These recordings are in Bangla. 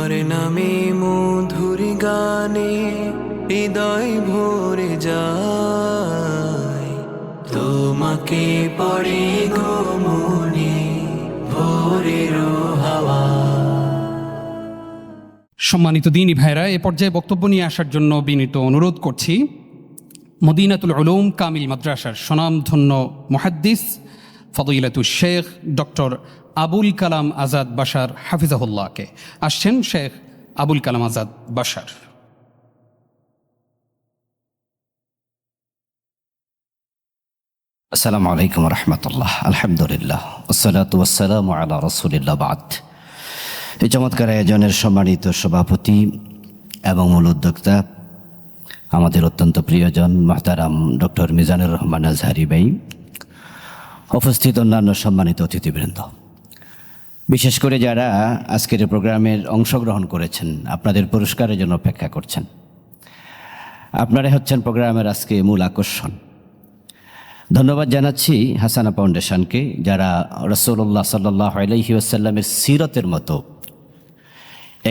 তোমার নামে মধুর গানে হৃদয় ভরে যায়, তোমাকে পড়ে গো মনে ভোরের হাওয়া। সম্মানিত দ্বীনী ভাইরা, এ পর্যায়ে বক্তব্য নিয়ে আসার জন্য বিনীত অনুরোধ করছি মদিনাতুল উলুম কামিল মাদ্রাসার স্বনামধন্য মুহাদ্দিস ফদিলাতুল শেখ ডক্টর আবুল কালাম আজাদ বাশার হাফিজাহুল্লাহকে। আসছেন শেখ আবুল কালাম আজাদ বাশার। আসসালামু আলাইকুম রহমতুল্লাহ, আলহামদুলিল্লাহ, আসসালাতু ওয়াসসালামু আলা রাসূলিল্লাহ, বাদ। এই চমৎকার আয়োজনের সম্মানিত সভাপতি এবং মূল উদ্যোক্তা আমাদের অত্যন্ত প্রিয়জন মুহতারাম ডক্টর মিজানুর রহমান আজহারি ভাই, উপস্থিত অন্যান্য সম্মানিত অতিথিবৃন্দ, বিশেষ করে যারা আজকের এই প্রোগ্রামের অংশগ্রহণ করেছেন, আপনাদের পুরস্কারের জন্য অপেক্ষা করছেন, আপনারা হচ্ছেন প্রোগ্রামের আজকে মূল আকর্ষণ। ধন্যবাদ জানাচ্ছি হাসানা ফাউন্ডেশনকে, যারা রাসূলুল্লাহ সাল্লাল্লাহু আলাইহি ওয়াসাল্লামের সিরতের মতো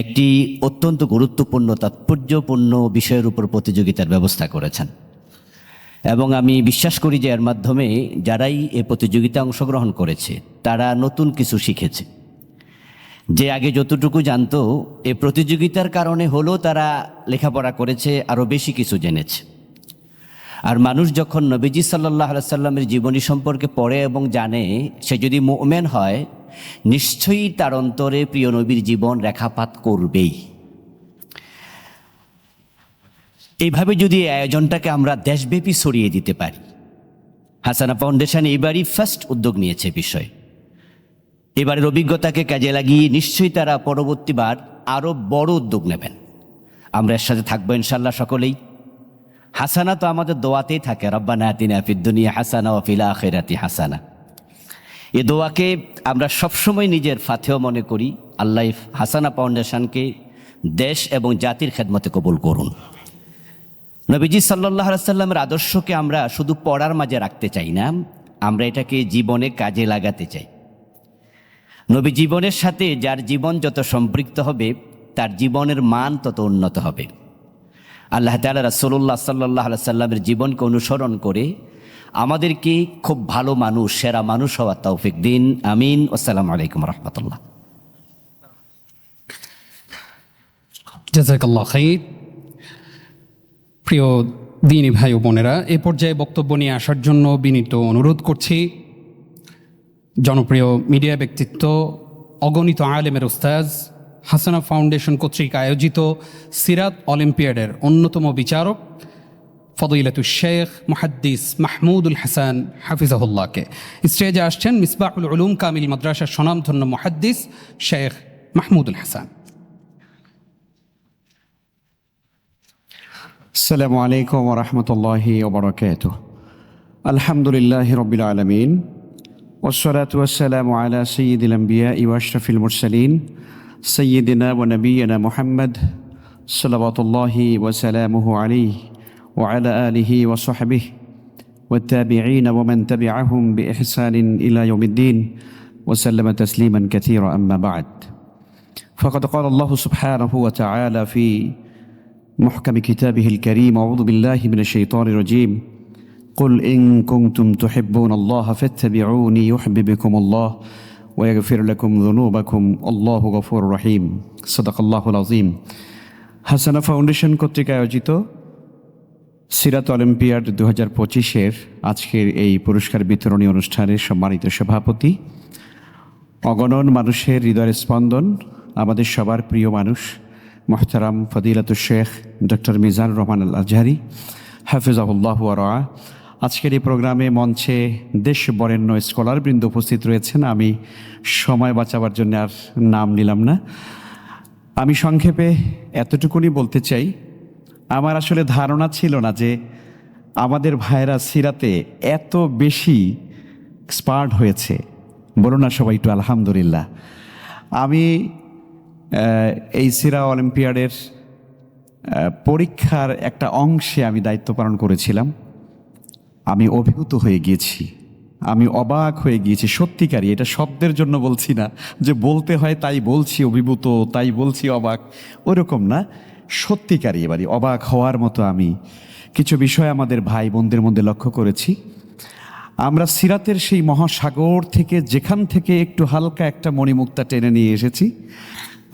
একটি অত্যন্ত গুরুত্বপূর্ণ তাৎপর্যপূর্ণ বিষয়ের উপর প্রতিযোগিতার ব্যবস্থা করেছেন। এবং আমি বিশ্বাস করি যে এর মাধ্যমে যারাই এই প্রতিযোগিতায় অংশগ্রহণ করেছে তারা নতুন কিছু শিখেছে। যে আগে যতটুকু জানতো, এই প্রতিযোগিতার কারণে হলেও তারা লেখাপড়া করেছে, আরও বেশি কিছু জেনেছে। আর মানুষ যখন নবীজি সাল্লাল্লাহু আলাইহি সাল্লামের জীবনী সম্পর্কে পড়ে এবং জানে, সে যদি মুমিন হয়, নিশ্চয়ই তার অন্তরে প্রিয় নবীর জীবন রেখাপাত করবেই। এইভাবে যদি আয়োজনটাকে আমরা দেশব্যাপী ছড়িয়ে দিতে পারি, হাসানা ফাউন্ডেশন এবারই ফার্স্ট উদ্যোগ নিয়েছে বিষয়। এবারের অভিজ্ঞতাকে কাজে লাগিয়ে নিশ্চয়ই তারা পরবর্তীবার আরও বড় উদ্যোগ নেবেন। আমরা এর সাথে থাকবো ইনশাআল্লাহ সকলেই। হাসানা তো আমাদের দোয়াতেই থাকে, রব্বানা আতিনা ফিদ দুনিয়া হাসানা ওয়া ফিল আখিরাতি হাসানা। এই দোয়াকে আমরা সবসময় নিজের ফাতেহ মনে করি। আল্লাহ হাসানা ফাউন্ডেশনকে দেশ এবং জাতির খেদমতে কবুল করুন। নবীজি সাল্লাল্লাহু আলাইহি সাল্লামের আদর্শকে আমরা শুধু পড়ার মাঝে রাখতে চাই না, আমরা এটাকে জীবনে কাজে লাগাতে চাই। নবী জীবনের সাথে যার জীবন যত সম্পৃক্ত হবে, তার জীবনের মান তত উন্নত হবে। আল্লাহ তাআলা রাসূলুল্লাহ সাল্লাল্লাহু আলাইহি সাল্লামের জীবনকে অনুসরণ করে আমাদেরকে খুব ভালো মানুষ, সেরা মানুষ হওয়ার তৌফিক দিন। আমিন। আসসালামু আলাইকুম রহমতুল্লাহ। জাযাকাল্লাহু খাইর। প্রিয় দ্বীনী ভাই ও বোনেরা, এ পর্যায়ে বক্তব্য নিয়ে আসার জন্য বিনীত অনুরোধ করছি জনপ্রিয় মিডিয়া ব্যক্তিত্ব, অগণিত আলেমের উস্তাজ, হাসানা ফাউন্ডেশন কর্তৃক আয়োজিত সিরাত অলিম্পিয়াডের অন্যতম বিচারক ফদিলাতুল শেখ মুহাদ্দিস মাহমুদুল হাসান হাফিজাহুল্লাহকে। স্টেজে আসছেন মিসবাহুল উলুম কামিল মাদ্রাসার স্বনামধন্য মুহাদ্দিস শেখ মাহমুদুল হাসান। আসসালামু আলাইকুম ওয়া রাহমাতুল্লাহি ওয়া বারাকাতুহু। আলহামদুলিল্লাহি রাব্বিল আলামিন, ওয়াসসালাতু ওয়াসসালামু আলা সাইয়্যিদিল আমবিয়া'i ওয়া আশরাফিল মুরসালিন সাইয়্যিদিনা ওয়া নাবিয়্যিনা মুহাম্মদ সাল্লাল্লাহু ওয়া সালামুহু আলাইহি ওয়া আলা আলিহি ওয়া সাহবিহি ওয়াত তাবিঈন ওয়া মান তাবি'আহুম বিইহসানিন ইলা ইয়াউমিদ্দিন ওয়া সাল্লামা তাসলিমান কাসীরা, আম্মা বা'দ। ফাকাদ ক্বালা আল্লাহু সুবহানাহু ওয়া তাআলা ফি محكم كتابه الكريم: أعوذ بالله من الشيطان الرجيم، قل إن كنتم تحبون الله فاتبعوني يحببكم الله ويغفر لكم ذنوبكم الله غفور رحيم। صدق الله العظيم। হাসানা ফাউন্ডেশন কর্তৃক আয়োজিত সিরাত অলিম্পিয়াড 2025-এর আজকের এই পুরস্কার বিতরণী অনুষ্ঠানের সম্মানিত সভাপতি, অগণন মানুষের হৃদয়ের স্পন্দন, আমাদের সবার প্রিয় মানুষ মুহতারাম ফদিলাতুল শেখ ডক্টর মিজানুর রহমান আল আজহারি হাফিজাহুল্লাহ ওয়া রাআ। আজকের এই প্রোগ্রামে মঞ্চে দেশ বরেণ্য স্কলারবৃন্দ উপস্থিত রয়েছেন। আমি সময় বাঁচাবার জন্য আর নাম নিলাম না। আমি সংক্ষেপে এতটুকুনি বলতে চাই, আমার আসলে ধারণা ছিল না যে আমাদের ভাইরা সিরাতে এত বেশি এক্সপার্ট হয়েছে। বলুন না সবাই একটু আলহামদুলিল্লাহ। আমি এই সিরা অলিম্পিয়াডের পরীক্ষার একটা অংশে আমি দায়িত্ব পালন করেছিলাম। আমি অভিভূত হয়ে গিয়েছি। আমি অবাক হয়ে গিয়েছি সত্যিকারই, এটা শব্দের জন্য বলছি না যে বলতে হয় তাই বলছি অভিভূত, তাই বলছি অবাক, ওরকম না, সত্যিকারই এবারই অবাক হওয়ার মতো আমি কিছু বিষয় আমাদের ভাই বোনদের মধ্যে লক্ষ্য করেছি। আমরা সিরাতের সেই মহাসাগর থেকে যেখান থেকে একটু হালকা একটা মণিমুক্তা টেনে নিয়ে এসেছি,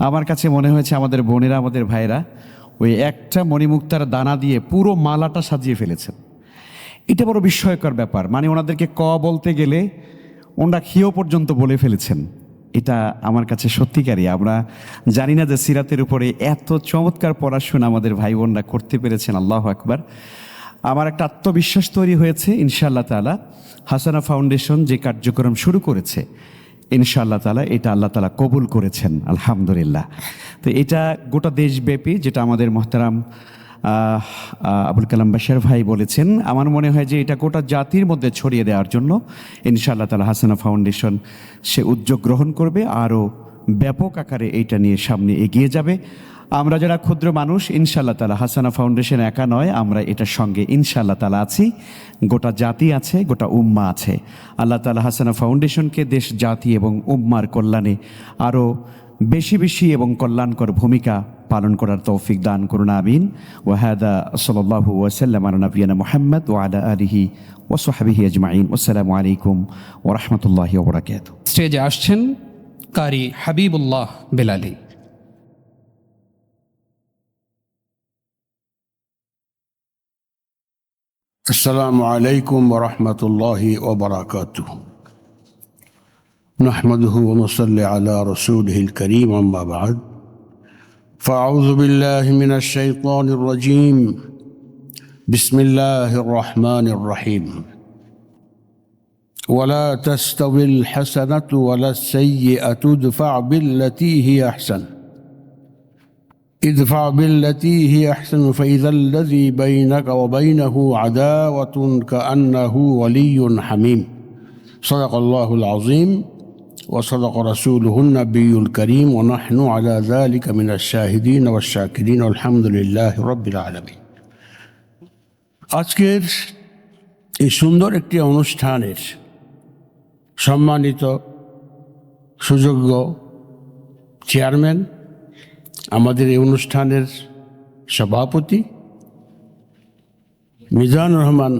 আমার কাছে মনে হয়েছে আমাদের বোনেরা, আমাদের ভাইরা ওই একটা মণিমুক্তার দানা দিয়ে পুরো মালাটা সাজিয়ে ফেলেছেন। এটা বড় বিস্ময়কর ব্যাপার, মানে ওনাদেরকে ক বলতে গেলে ওনারা খিও পর্যন্ত বলে ফেলেছেন। এটা আমার কাছে সত্যিকারই, আমরা জানি না যে সিরাতের উপরে এত চমৎকার পড়াশোনা আমাদের ভাই বোনরা করতে পেরেছেন। আল্লাহু আকবার। আমার একটা আত্মবিশ্বাস তৈরি হয়েছে ইনশাআল্লাহ তাআলা। হাসানা ফাউন্ডেশন যে কার্যক্রম শুরু করেছে ইনশাআল্লাহ তাআলা এটা আল্লাহ তাআলা কবুল করেছেন, আলহামদুলিল্লাহ। তো এটা গোটা দেশব্যাপী, যেটা আমাদের মহতারাম আবুল কালাম বাশার ভাই বলেছেন, আমার মনে হয় যে এটা গোটা জাতির মধ্যে ছড়িয়ে দেওয়ার জন্য ইনশাআল্লাহ তাআলা হাসানা ফাউন্ডেশন সে উদ্যোগ গ্রহণ করবে, আরও ব্যাপক আকারে এইটা নিয়ে সামনে এগিয়ে যাবে। আমরা যারা ক্ষুদ্র মানুষ ইনশাআল্লাহ তাআলা হাসানা ফাউন্ডেশন একা নয়, আমরা এটার সঙ্গে ইনশাআল্লাহ তাআলা আছি, গোটা জাতি আছে, গোটা উম্মা আছে। আল্লাহ তাআলা হাসানা ফাউন্ডেশনকে দেশ, জাতি এবং উম্মার কল্যাণে আরও বেশি বেশি এবং কল্যাণকর ভূমিকা পালন করার তৌফিক দান করুন, আমিন। ওয়া হাদা সাল্লাল্লাহু ওয়া সাল্লাম আলা নবিয়িনা মুহাম্মদ ওয়া আলা আলিহি ওয়া সাহবিহি আজমাইন। আসসালামু আলাইকুম ওয়া রাহমাতুল্লাহি ওয়া বারাকাতুহু। স্টেজে আসছেন কারি হাবিবুল্লাহ বেলালী। السلام عليكم ورحمة الله وبركاته. نحمده ونصلي على رسوله الكريم، أما بعد، فأعوذ بالله من الشيطان الرجيم. بسم الله الرحمن الرحيم. ولا تستوي الحسنة ولا السيئة، ادفع بالتي هي أحسن ادفع بالتي هي أحسن فإذا الذي بينك وبينه عداوة كأنه ولي حميم. صدق الله العظيم وصدق رسوله النبي الكريم ونحن على ذلك من الشاهدين والشاكرين والحمد لله رب العالمين. আজকের এই সুন্দর একটি অনুষ্ঠানের সম্মানিত সুযোগ্য চেয়ারম্যান, আমাদের এই অনুষ্ঠানের সভাপতি মিজানুর রহমান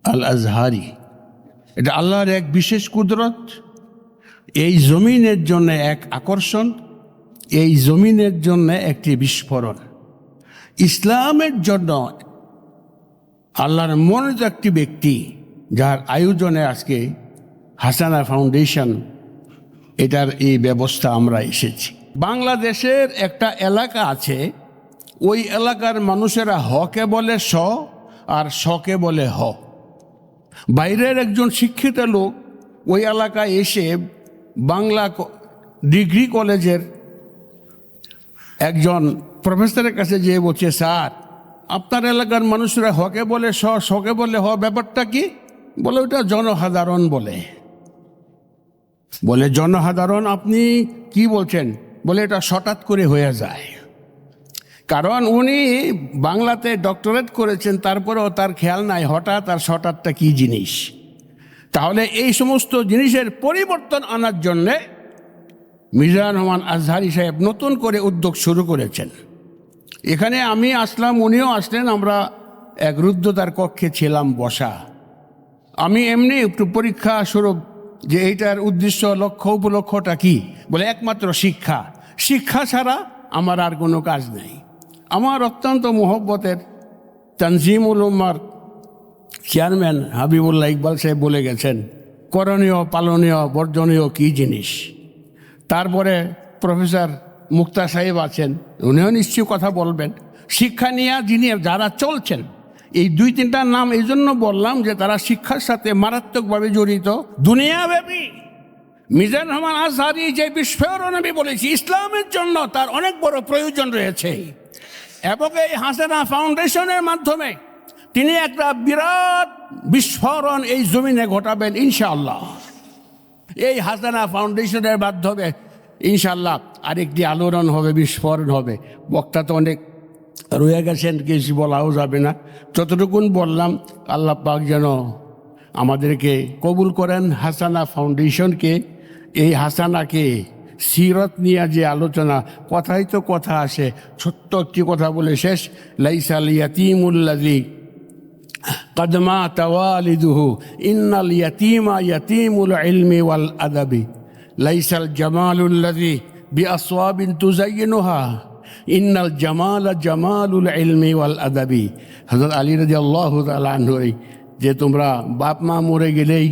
আল আজহারি, এটা আল্লাহর এক বিশেষ কুদরত। এই জমিনের জন্য এক আকর্ষণ, এই জমিনের জন্য একটি বিস্ফোরণ। ইসলামের জন্য আল্লাহর মনোনীত একটি ব্যক্তি, যার আয়োজনে আজকে হাসানা ফাউন্ডেশন এটার এই ব্যবস্থা আমরা এসেছি। বাংলাদেশের একটা এলাকা আছে, ওই এলাকার মানুষেরা হকে বলে স আর শকে বলে হ। বাইরের একজন শিক্ষিত লোক ওই এলাকায় এসে বাংলা ডিগ্রি কলেজের একজন প্রফেসরের কাছে যেয়ে বলছে, স্যার আপনার এলাকার মানুষেরা হকে বলে স, শকে বলে হ, ব্যাপারটা কি? বলে ওটা জনসাধারণ বলে। বলে জনসাধারণ আপনি কি বলছেন? বলে এটা হঠাৎ করে হয়ে যায়। কারণ উনি বাংলাতে ডক্টরেট করেছেন, তারপরেও তার খেয়াল নাই হঠাৎ আর হঠাৎটা কি জিনিস। তাহলে এই সমস্ত জিনিসের পরিবর্তন আনার জন্যে মিজানুর রহমান আজহারি সাহেব নতুন করে উদ্যোগ শুরু করেছেন। এখানে আমি আসলাম, উনিও আসলেন, আমরা এক রুদ্ধতার কক্ষে ছিলাম বসা। আমি এমনি একটু পরীক্ষা স্বরূপ যে এইটার উদ্দেশ্য, লক্ষ্য, উপলক্ষ্যটা কি, বলে একমাত্র শিক্ষা। শিক্ষা ছাড়া আমার আর কোনো কাজ নেই। আমার অত্যন্ত মোহব্বতের তানজিমুল উম্মার চেয়ারম্যান হাবিবুল্লাহ ইকবাল সাহেব বলে গেছেন করণীয়, পালনীয়, বর্জনীয় কী জিনিস। তারপরে প্রফেসর মুক্তা সাহেব আছেন, উনিও নিশ্চয়ই কথা বলবেন। শিক্ষা নিয়ে যিনি যারা চলছেন, এই দুই তিনটা নাম এই জন্য বললাম যে তারা শিক্ষার সাথে মারাত্মকভাবে জড়িত দুনিয়াব্যাপী। মিজানুর রহমান আজহারি যে বিস্ফোরণ আমি বলেছি, ইসলামের জন্য তার অনেক বড় প্রয়োজন রয়েছে, এবং এই হাসানা ফাউন্ডেশনের মাধ্যমে তিনি একটা বিরাট বিস্ফোরণ এই জমিনে ঘটাবেন ইনশাআল্লাহ। এই হাসানা ফাউন্ডেশনের মাধ্যমে ইনশাআল্লাহ আরেকটি আলোড়ন হবে, বিস্ফোরণ হবে। বক্তা তো অনেক রয়ে গেছেন, কিছু বলাও যাবে না। যতটুকুন বললাম আল্লাহ পাক যেন আমাদেরকে কবুল করেন। হাসানা ফাউন্ডেশনকে, এই হাসানাকে সিরত নিয়ে যে আলোচনা, কথাই তো কথা আসে, ছোট্ট একটি কথা বলে শেষ, লাইসাল ইয়াতীমুল্লাযী قد مات والده إن اليتيم يتيم العلم والأدب ليس الجمال الذي بأصواب تزينها إن الجمال جمال العلم والأدب। হযরত আলী রাদিয়াল্লাহু তাআলা আনহু, যে তোমরা বাপ মা মরে গেলেই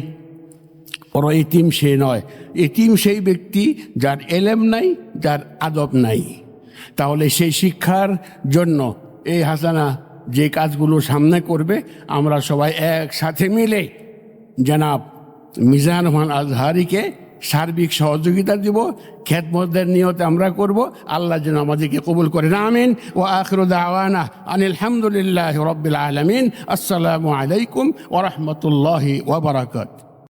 ওর এতিম সে নয়, এতিম সেই ব্যক্তি যার এলেম নাই, যার আদব নাই। তাহলে সেই শিক্ষার জন্য এই হাসানা যে কাজগুলো সামনে করবে, আমরা সবাই একসাথে মিলে জনাব মিজান রহমান আজহারিকে সার্বিক সহযোগিতা দিব, খেদমতের নিয়তে আমরা করব। আল্লাহ যেন আমাদেরকে কবুল করেন, আমিন। ওয়া আখিরু দাওয়ানা আনিল হামদুলিল্লাহি রাব্বিল আলামিন। আসসালামু আলাইকুম ওয়া রাহমাতুল্লাহি ওয়া বারাকাতুহু।